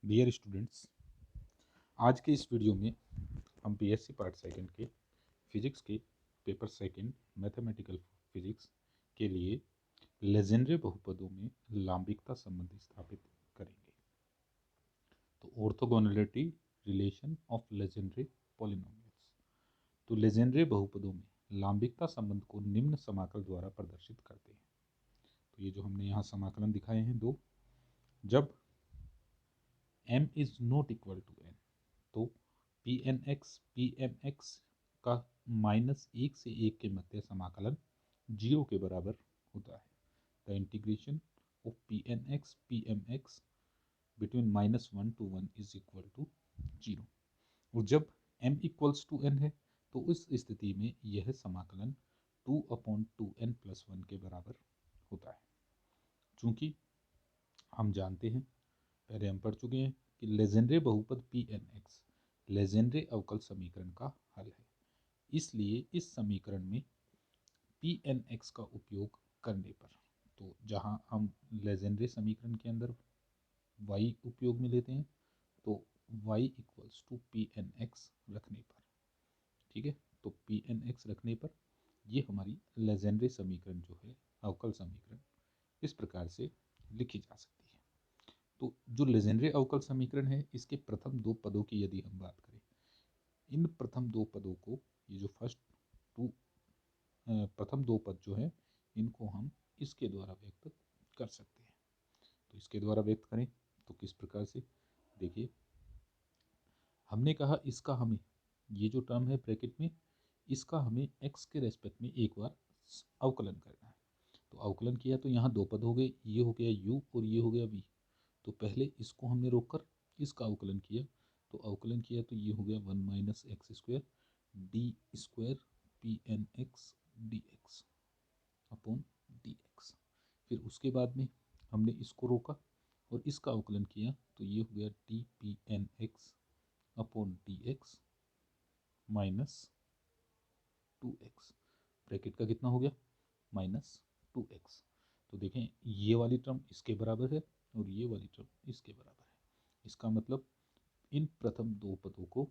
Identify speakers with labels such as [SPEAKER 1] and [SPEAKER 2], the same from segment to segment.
[SPEAKER 1] Dear students, आज के इस वीडियो में हम बीएससी पार्ट सेकंड के फिजिक्स के पेपर सेकंड मैथमेटिकल फिजिक्स के लिए लेजेंड्रे बहुपदों में लांबिकता संबंध स्थापित करेंगे। तो orthogonality relation of Legendre polynomials. तो लेजेंड्रे बहुपदों में लांबिकता संबंध को निम्न समाकल द्वारा प्रदर्शित करते हैं। तो ये जो हमने यहाँ समाकलन दिखाए हैं दो, जब m is not equal to n तो पी एन एक्स का -1 से 1 के मध्य समाकलन 0 के बराबर होता है। The integration of P N X between -1 to 1 is equal to 0। और जब m इक्वल्स टू n है तो उस स्थिति में यह समाकलन 2/2n+1 के बराबर होता है। चूँकि हम जानते हैं, पहले हम पढ़ चुके हैं कि लेजेंड्रे बहुपद पी एन एक्स लेजेंड्रे अवकल समीकरण का हल है। इसलिए इस समीकरण में पी एन एक्स का उपयोग करने पर, तो जहां हम लेजेंड्रे समीकरण के अंदर y उपयोग में लेते हैं तो y equals to P N X रखने पर, ठीक है, तो पी एन एक्स रखने पर ये हमारी लेजेंड्रे समीकरण जो है अवकल समीकरण इस प्रकार से लिखी जा सकती है। तो जो लेजेंड्रे अवकल समीकरण है, इसके प्रथम दो पदों की यदि हम बात करें, इन प्रथम दो पदों को, ये जो प्रथम दो पद जो है इनको हम इसके द्वारा व्यक्त कर सकते हैं। तो इसके द्वारा व्यक्त करें तो किस प्रकार से, देखिए हमने कहा इसका हमें, ये जो टर्म है ब्रैकेट में, इसका हमें x के रेस्पेक्ट में एक बार अवकलन करना है। तो अवकलन किया तो यहाँ दो पद हो गए, ये हो गया u और ये हो गया v। तो पहले इसको हमने रोककर इसका अवकलन किया, तो अवकलन किया तो ये हो गया 1 - x² d² P N X D X upon D X. फिर उसके बाद में हमने इसको रोका और इसका अवकलन किया तो ये हो गया D P N X upon D X -2x। Bracket का कितना हो गया, -2x। तो देखें ये वाली टर्म इसके बराबर है और ये वाली टर्म इसके बराबर है। इसका मतलब इन प्रथम दो पदों को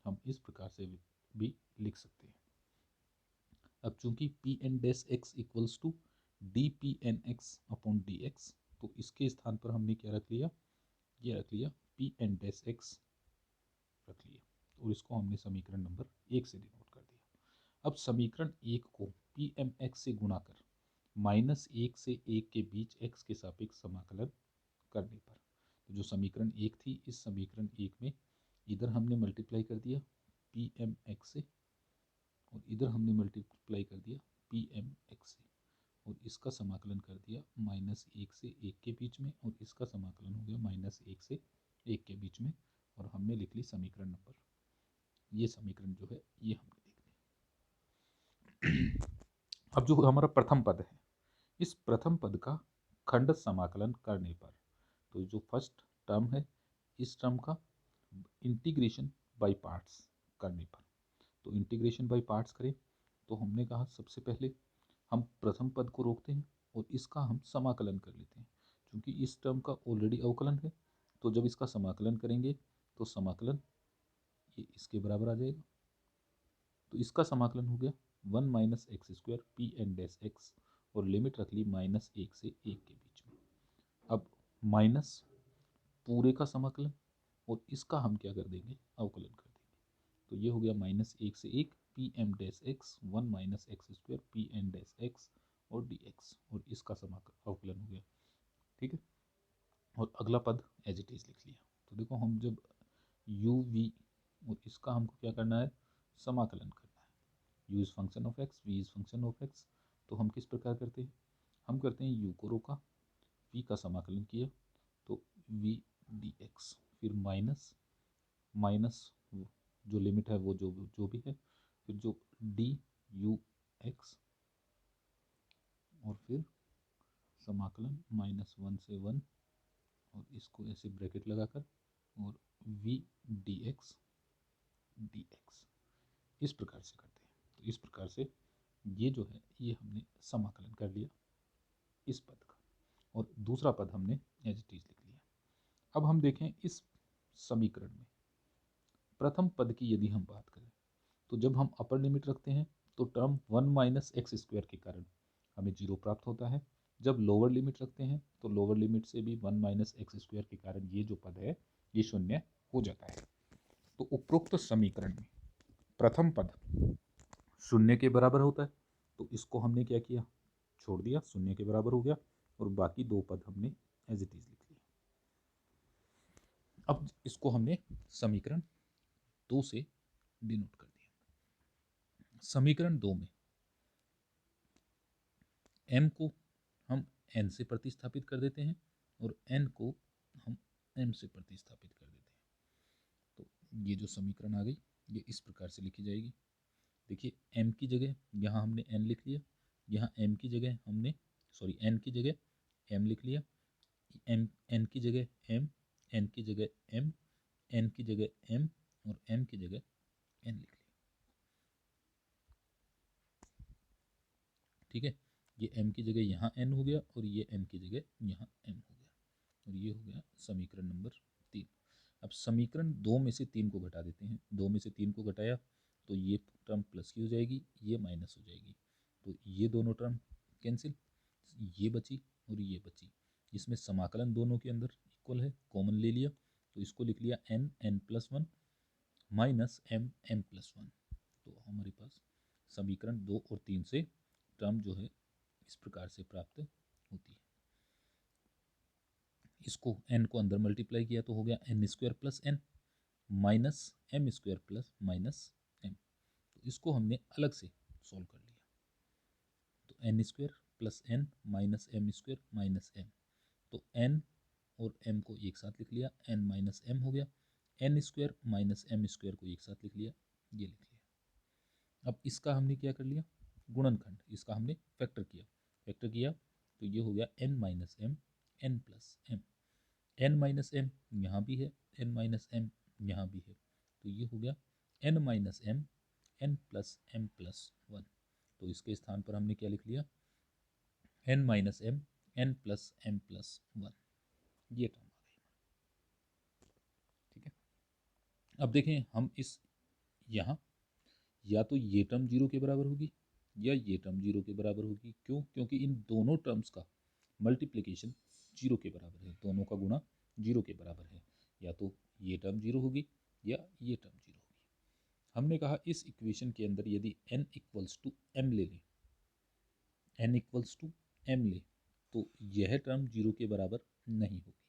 [SPEAKER 1] हम इस प्रकार से भी लिख सकते हैं। अब चूंकि P N dash X equals to D P N X upon D x, तो इसके स्थान पर हमने क्या रख लिया, ये रख लिया पी एन डैश एक्स रख लिया, और इसको हमने समीकरण नंबर 1 से डिनोट कर दिया। अब समीकरण 1 को पी एम एक्स से गुणा कर -1 से 1 के बीच x के सापेक्ष समाकलन करने पर, तो जो समीकरण 1 थी, इस समीकरण 1 में इधर हमने मल्टीप्लाई कर दिया पी एम एक्स से और इधर हमने मल्टीप्लाई कर दिया पी एम एक्स से, और इसका समाकलन कर दिया -1 से 1 के बीच में, और इसका समाकलन हो गया -1 से 1 के बीच में, और हमने लिख ली समीकरण नंबर। ये समीकरण जो है ये हमने लिख ली। अब जो हमारा प्रथम पद है, इस प्रथम पद का खंड समाकलन करने पर, तो जो फर्स्ट टर्म है इस टर्म का इंटीग्रेशन बाय पार्ट्स करने पर, तो इंटीग्रेशन बाय पार्ट्स करें तो हमने कहा सबसे पहले हम प्रथम पद को रोकते हैं और इसका हम समाकलन कर लेते हैं। क्योंकि इस टर्म का ऑलरेडी अवकलन है, तो जब इसका समाकलन करेंगे तो समाकलन ये इसके बराबर आ जाएगा। तो इसका समाकलन हो गया 1 - x² P N dash X, और लिमिट रख ली -1 से 1 के बीच में। अब माइनस पूरे का समाकलन, और इसका हम क्या कर देंगे, अवकलन कर देंगे। तो ये हो गया -1 से 1 P M dash X 1 - x² P N dash X और डी एक्स, और इसका समाकलन अवकलन हो गया, ठीक है। और अगला पद एज इट इज लिख लिया। तो देखो हम जब यू वी, और इसका हमको क्या करना है, समाकलन करना है। u is function of x, v is function of x। तो हम किस प्रकार करते हैं, हम करते हैं u को रोका, v का समाकलन किया तो v डी एक्स, फिर माइनस जो लिमिट है वो जो भी है, फिर जो डी यू एक्स, और फिर समाकलन -1 से 1, और इसको ऐसे ब्रैकेट लगाकर, और v डी एक्स इस प्रकार से करते हैं। तो इस प्रकार से ये जो है ये हमने समाकलन कर लिया इस पद का, और दूसरा पद हमने एज इट इज लिख लिया। अब हम देखें इस समीकरण में प्रथम पद की यदि हम बात करें तो जब हम अपर लिमिट रखते हैं तो टर्म 1 माइनस एक्स स्क्वायर के कारण हमें 0 प्राप्त होता है। जब लोअर लिमिट रखते हैं तो लोअर लिमिट से भी 1 माइनस एक्स स्क्वायर के कारण ये जो पद है ये शून्य हो जाता है। तो उपरोक्त समीकरण में प्रथम पद शून्य के बराबर होता है, तो इसको हमने क्या किया, छोड़ दिया, शून्य के बराबर हो गया और बाकी दो पद हमने एज इट इज लिख लिया। अब इसको हमने समीकरण 2 से डिनोट कर दिया। समीकरण 2 में m को हम n से प्रतिस्थापित कर देते हैं और n को हम m से प्रतिस्थापित कर देते हैं। तो ये जो समीकरण आ गई ये इस प्रकार से लिखी जाएगी। देखिए m की जगह यहाँ हमने n लिख लिया, यहाँ m की जगह हमने n की जगह m लिख लिया, n की जगह m, n की जगह m, n की जगह m और m की जगह n लिख लिया। ठीक है, ये m की जगह यहाँ n हो गया और ये n की जगह यहाँ m हो गया और ये हो गया समीकरण नंबर 3। अब समीकरण 2 में से 3 को घटा देते हैं। 2 में से 3 को घटाया तो ये टर्म प्लस की हो जाएगी, ये माइनस हो जाएगी, तो ये दोनों टर्म कैंसिल, ये बची और ये बची, जिसमें समाकलन दोनों के अंदर इक्वल है, कॉमन ले लिया तो इसको लिख लिया n+1 माइनस m+1। तो हमारे पास समीकरण 2 और 3 से टर्म जो है इस प्रकार से प्राप्त होती है। इसको n को अंदर मल्टीप्लाई किया तो हो गया n² plus n minus m² plus minus m। तो इसको हमने अलग से सॉल्व कर लिया, तो n² plus n minus m² minus m, तो n और m को एक साथ लिख लिया, n माइनस m हो गया, n² माइनस m² को एक साथ लिख लिया, ये लिख लिया। अब इसका हमने क्या कर लिया, गुणनखंड, इसका हमने फैक्टर किया तो ये हो गया n minus m n plus m, n minus m यहाँ भी है, n माइनस m यहाँ भी है, तो ये हो गया n minus m n plus m+1। तो इसके स्थान पर हमने क्या लिख लिया, n minus m n plus m+1, ये टर्म आ गई। ठीक है, अब देखें हम इस यहाँ या तो ये टर्म 0 के बराबर होगी या ये टर्म 0 के बराबर होगी। क्यों? क्योंकि इन दोनों टर्म्स का मल्टीप्लिकेशन 0 के बराबर है, दोनों का गुणा 0 के बराबर है, या तो ये टर्म 0 होगी या ये टर्म 0 होगी। हमने कहा इस इक्वेशन के अंदर यदि n इक्वल्स टू m ले लें, n इक्वल्स टू m ले तो यह टर्म 0 के बराबर नहीं होगी।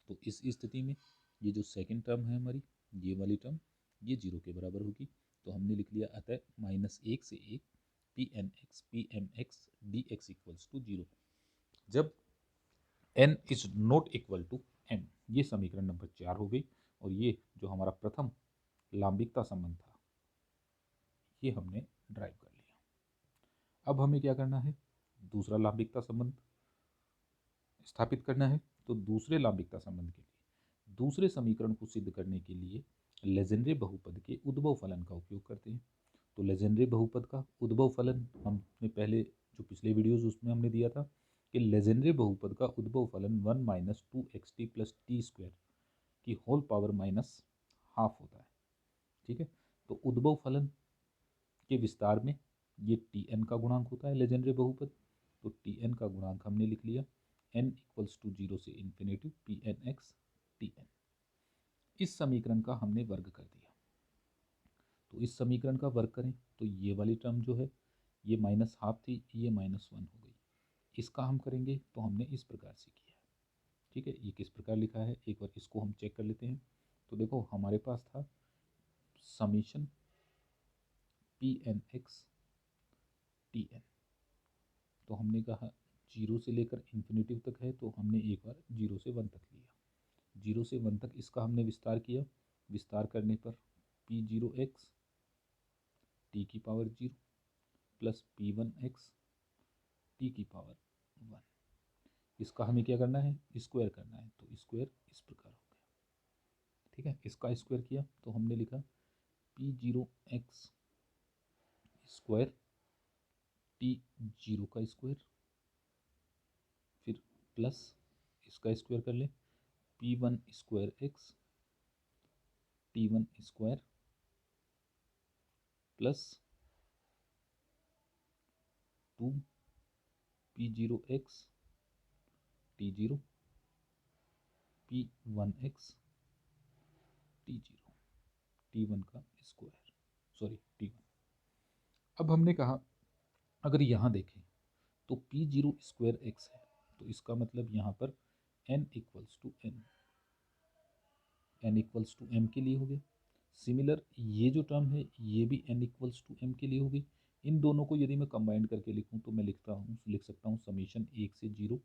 [SPEAKER 1] तो इस स्थिति में ये जो सेकंड टर्म है हमारी, ये वाली टर्म, ये 0 के बराबर होगी। तो हमने लिख लिया अतः -1 से 1 pmx dx इक्वल्स टू 0 जब n is not equal to m। ये समीकरण नंबर 4 हो गई और ये जो हमारा प्रथम लांबिकता संबंध था ये हमने ड्राइव कर लिया। अब हमें क्या करना है, दूसरा लांबिकता संबंध स्थापित करना है। तो दूसरे लांबिकता संबंध के लिए दूसरे समीकरण को सिद्ध करने के लिए लेजेंड्रे बहुपद के उद्भव फलन का उपयोग करते हैं। तो लेजेंड्रे बहुपद का उद्भव फलन हमने पहले जो पिछले वीडियोज उसमें हमने दिया था कि लेजेंड्रे बहुपद का उद्भव फलन 1 minus 2xt plus T square की होल पावर माइनस हाफ होता है। ठीक है, तो उद्भव फलन के विस्तार में ये टी एन का गुणांक होता है लेजेंड्रे बहुपद, तो टी एन का गुणांक हमने लिख लिया n इक्वल्स टू 0 से infinitive P N X T N. इस समीकरण का हमने वर्ग कर दिया, तो इस समीकरण का वर्ग करें तो ये वाली टर्म जो है ये माइनस हाफ थी, ये -1 हो गई। इसका हम करेंगे तो हमने इस प्रकार से किया। ठीक है, ये किस प्रकार लिखा है एक बार इसको हम चेक कर लेते हैं। तो देखो हमारे पास था summation P N X T N, तो हमने कहा 0 से लेकर इन्फिनेटिव तक है, तो हमने एक बार 0 से 1 तक लिया, 0 से 1 तक इसका हमने विस्तार किया। विस्तार करने पर p0x टी की पावर 0 प्लस p1x टी की पावर 1, इसका हमें क्या करना है, स्क्वायर करना है, तो स्क्वायर इस प्रकार हो गया। ठीक है, इसका स्क्वायर किया तो हमने लिखा p0x स्क्वायर t0 का स्क्वायर, फिर प्लस इसका स्क्वायर कर लें p1 square x T1 square plus 2 P0x T0 P1x T0 T1 का स्क्वायर, सॉरी T1। अब हमने कहा अगर यहाँ देखें तो P0 स्क्वायर x है, तो इसका मतलब यहाँ पर n इक्वल्स टू m के लिए हो गया। सिमिलर ये जो टर्म है ये भी n इक्वल्स टू m के लिए होगी। इन दोनों को यदि मैं कंबाइन करके लिखूं तो मैं लिख सकता हूँ समीशन 1 से 0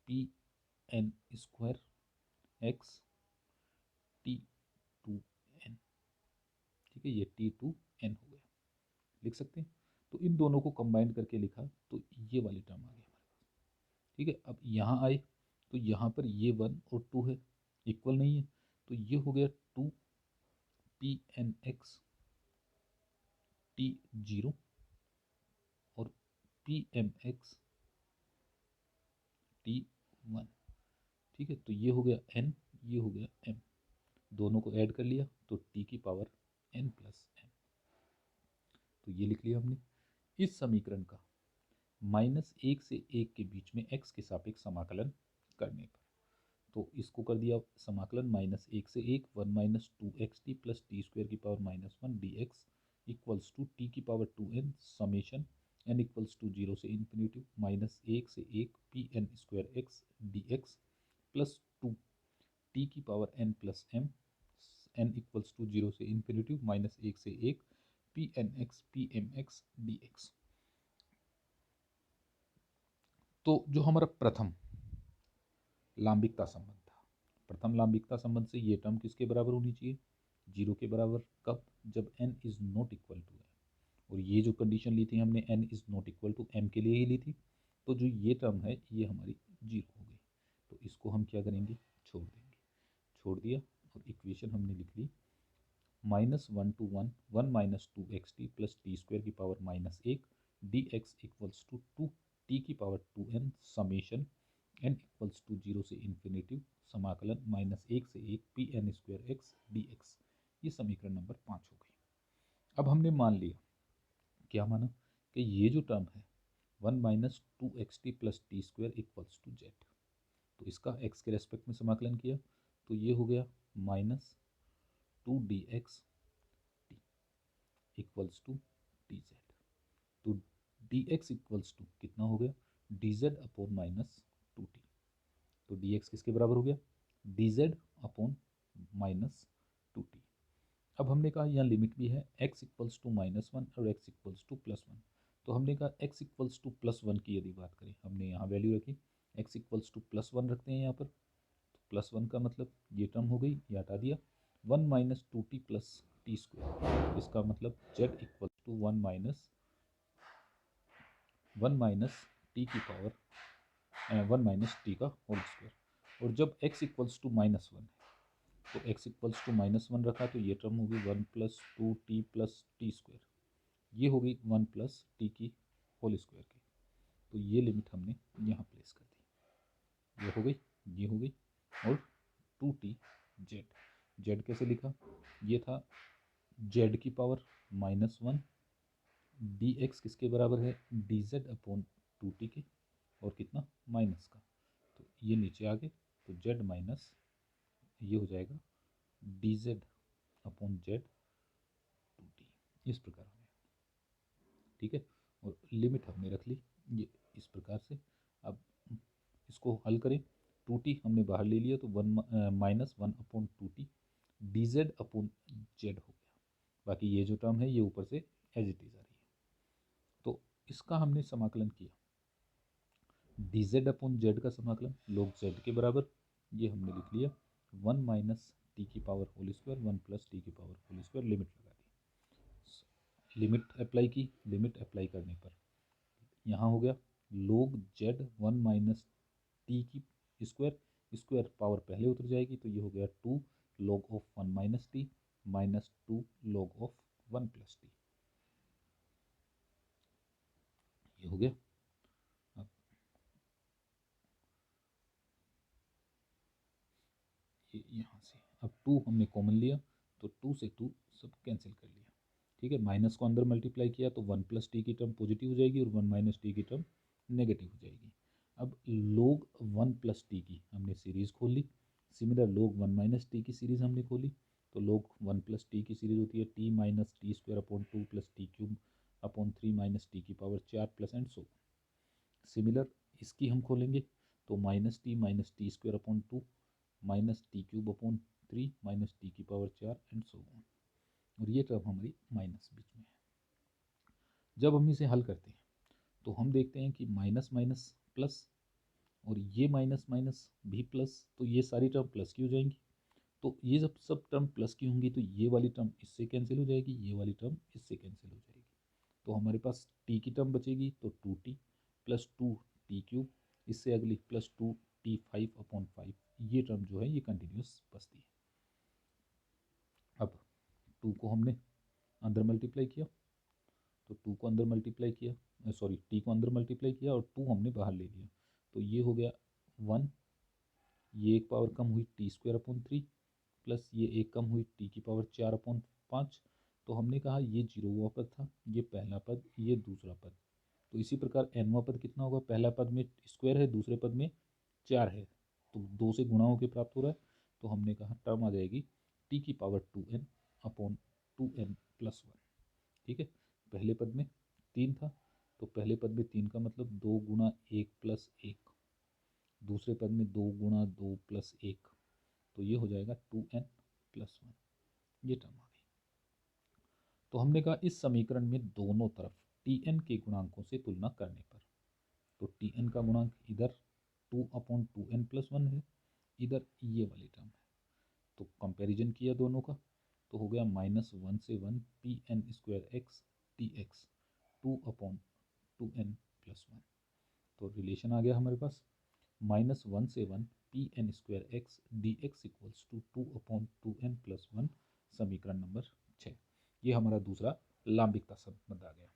[SPEAKER 1] Pn स्क्वायर x T2n, ठीक है, ये T2n हो गया, लिख सकते हैं। तो इन दोनों को कंबाइन करके लिखा तो ये वाली टर्म आ गई हमारे पास, ठीक है। अब यहाँ आए तो यहाँ पर ये 1 और 2 है, इक्वल नहीं है, तो ये हो गया 2 Pnx T0 और Pmx T1, ठीक है। तो ये हो गया n, ये हो गया m, दोनों को ऐड कर लिया तो t की पावर n प्लस m, तो ये लिख लिया हमने। इस समीकरण का -1 से 1 के बीच में x के सापेक्ष समाकलन करने पर, तो इसको कर दिया समाकलन -1 से 1 1 minus 2xt plus T square की power -1 dx equals to t की power 2n summation n equals to 0 से इन्फिनिटी -1 से 1 p n square x D x plus 2 t की power n plus m n equals to 0 से infinity -1 से 1 p N x p M x D x. तो जो हमारा प्रथम लांबिकता संबंध था, प्रथम लांबिकता संबंध से ये टर्म किसके बराबर होनी चाहिए, 0 के बराबर। कब, जब n is not equal to m, और ये जो कंडीशन ली थी हमने n is not equal to m के लिए ही ली थी, तो जो ये टर्म है ये हमारी 0 हो गई। तो इसको हम क्या करेंगे, छोड़ देंगे, छोड़ दिया और इक्वेशन हमने लिख ली -1 to 1 1 minus 2xt plus T square की power -1 dx equals to 2 t की power 2n summation n equals to 0 से इन्फिनिटी समाकलन -1 से 1 p n square x D x. ये समीकरण नंबर 5 हो गई। अब हमने मान लिया, क्या माना, कि ये जो टर्म है 1 minus 2xt plus T square equals to Z, तो इसका x के रेस्पेक्ट में समाकलन किया तो ये हो गया -2dx T equals to D Z. तो dx इक्वल्स टू कितना हो गया, dz अपॉन -2t। तो dx किसके बराबर हो गया, dz अपॉन -2t। अब हमने कहा यहाँ लिमिट भी है, x इक्वल्स टू -1 और x इक्वल्स टू +1। तो हमने कहा x इक्वल्स टू +1 की यदि बात करें, हमने यहाँ वैल्यू रखी x इक्वल्स टू +1 रखते हैं यहाँ पर, तो +1 का मतलब ये टर्म हो गई, ये हटा दिया 1 minus 2t plus T square, इसका मतलब z equals to 1 minus T की पावर 1 माइनस टी का होल स्क्वायर। और जब x इक्वल्स टू -1 है तो x इक्वल्स टू -1 रखा तो ये टर्म होगी 1 plus 2t plus T square, ये हो गई 1 प्लस टी की होल स्क्वायर की। तो ये लिमिट हमने यहाँ प्लेस कर दी, ये हो गई, ये हो गई, और 2t जेड, जेड कैसे लिखा, ये था जेड की पावर -1 dx किसके बराबर है, dz अपॉन 2t के, और कितना, माइनस का, तो ये नीचे आ गए, तो z माइनस ये हो जाएगा dz अपॉन z 2t, इस प्रकार हमें, ठीक है। और लिमिट हमने रख ली ये इस प्रकार से। अब इसको हल करें, 2t हमने बाहर ले लिया तो -1 upon 2t dz upon z हो गया, बाकी ये जो टर्म है ये ऊपर से एज इट इज आ रही है। तो इसका हमने समाकलन किया, dz अपॉन z का समाकलन log z के बराबर, ये हमने लिख लिया 1 माइनस टी की power whole square 1 plus T की पावर होल स्क्वायर, लिमिट लगा दी, लिमिट अप्लाई की, लिमिट अप्लाई करने पर यहाँ हो गया log z 1 माइनस टी की स्क्वायर, स्क्वायर पावर पहले उतर जाएगी तो ये हो गया 2 log of 1 minus T minus 2 log of 1 plus T, ये हो गया। अब ये यहाँ से अब 2 हमने कॉमन लिया तो 2 से 2 सब कैंसिल कर लिया, ठीक है। माइनस को अंदर मल्टीप्लाई किया तो 1 प्लस टी की टर्म पॉजिटिव हो जाएगी और 1 माइनस टी की टर्म नेगेटिव हो जाएगी। अब log 1 प्लस टी की हमने सीरीज़ खोल ली, सिमिलर log 1 माइनस टी की सीरीज़ हमने खोली, तो log 1 प्लस टी की सीरीज़ होती है t minus t square upon 2 plus t cube upon 3 minus T की power 4 plus and so. Similar इसकी हम खोलेंगे तो minus t square upon 2 minus t cube upon 3 minus T की पावर 4 एंड सो ऑन, और ये टर्म हमारी minus बीच में है। जब हम इसे हल करते हैं तो हम देखते हैं कि माइनस माइनस प्लस, और ये माइनस माइनस भी प्लस, तो ये सारी टर्म प्लस की हो जाएंगी। तो ये जब सब टर्म प्लस की होंगी तो ये वाली टर्म इससे कैंसिल हो जाएगी, ये वाली टर्म इससे कैंसिल हो जाएगी। तो हमारे पास टी की टर्म बचेगी तो 2t प्लस 2t क्यूब, इससे अगली प्लस 2t 5/5, ये टर्म जो है ये कंटिन्यूस बचती है। अब 2 को हमने अंदर मल्टीप्लाई किया, तो 2 को अंदर मल्टीप्लाई किया, सॉरी टी को अंदर मल्टीप्लाई किया और 2 हमने बाहर ले लिया, तो ये हो गया 1, ये एक पावर कम हुई टी स्क्वायर अपॉन 3 प्लस ये एक कम हुई टी की पावर 4/5। तो हमने कहा ये जीरोवा पद था, ये पहला पद, ये दूसरा पद। तो इसी प्रकार nवां पद कितना होगा, पहला पद में स्क्वायर है, दूसरे पद में 4 है, तो 2 से गुणा होकर प्राप्त हो रहा है। तो हमने कहा टर्म आ जाएगी टी की power 2n upon 2n plus 1, ठीक है। पहले पद में 3 था, तो पहले पद में 3 का मतलब 2 गुणा 1 प्लस 1, दूसरे पद में 2 गुणा 2 प्लस 1, तो ये हो जाएगा 2n प्लस 1, ये टर्म आ गई। तो हमने कहा इस समीकरण में दोनों तरफ tn के गुणांकों से तुलना करने पर, तो tn का गुणांक इधर 2/2n प्लस 1 है, इधर ये वाली टर्म है, तो कंपैरिजन किया दोनों का तो हो गया -1 से 1 pn square X dx 2/2n plus 1, तो रिलेशन आ गया हमारे पास -1 से 1 pn square X dx equals to 2/2n plus 1, समीकरण नंबर 6। ये हमारा दूसरा लांबिकता संबंध आ गया।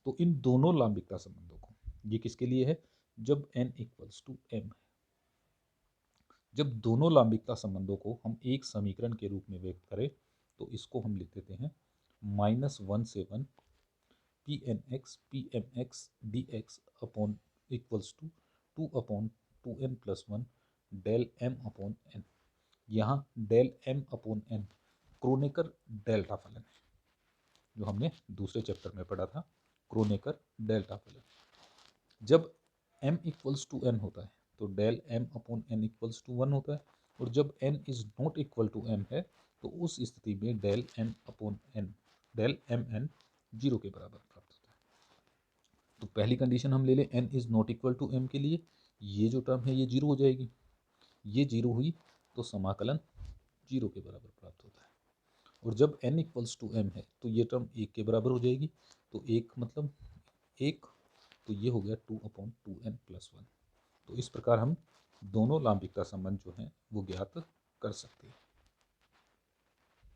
[SPEAKER 1] तो इन दोनों लांबिकता संबंधों को, ये किसके लिए है, जब n इक्वल्स टू m है। जब दोनों लांबिकता संबंधों को हम एक समीकरण के रूप में व्यक्त करें तो इसको हम लिख देते हैं -1 से 1 P M x D X upon equals to 2/2n plus 1 del m upon n। यहाँ del m upon n Kronecker delta फलन है, जो हमने दूसरे चैप्टर में पढ़ा था, क्रोनेकर डेल्टा फलन। जब m इक्वल्स टू n होता है तो del m upon n equals to 1 होता है, और जब n is not equal to m है तो उस स्थिति में del m upon n, del m n 0 के बराबर प्राप्त होता है। तो पहली कंडीशन हम ले लें n is not equal to m के लिए, ये जो टर्म है ये 0 हो जाएगी, ये 0 हुई तो समाकलन 0 के बराबर प्राप्त होता है। और जब n इक्वल्स टू m है तो ये टर्म 1 के बराबर हो जाएगी, तो 1 मतलब 1, तो ये हो गया 2/2n प्लस 1। तो इस प्रकार हम दोनों लांबिकता संबंध जो हैं वो ज्ञात कर सकते हैं।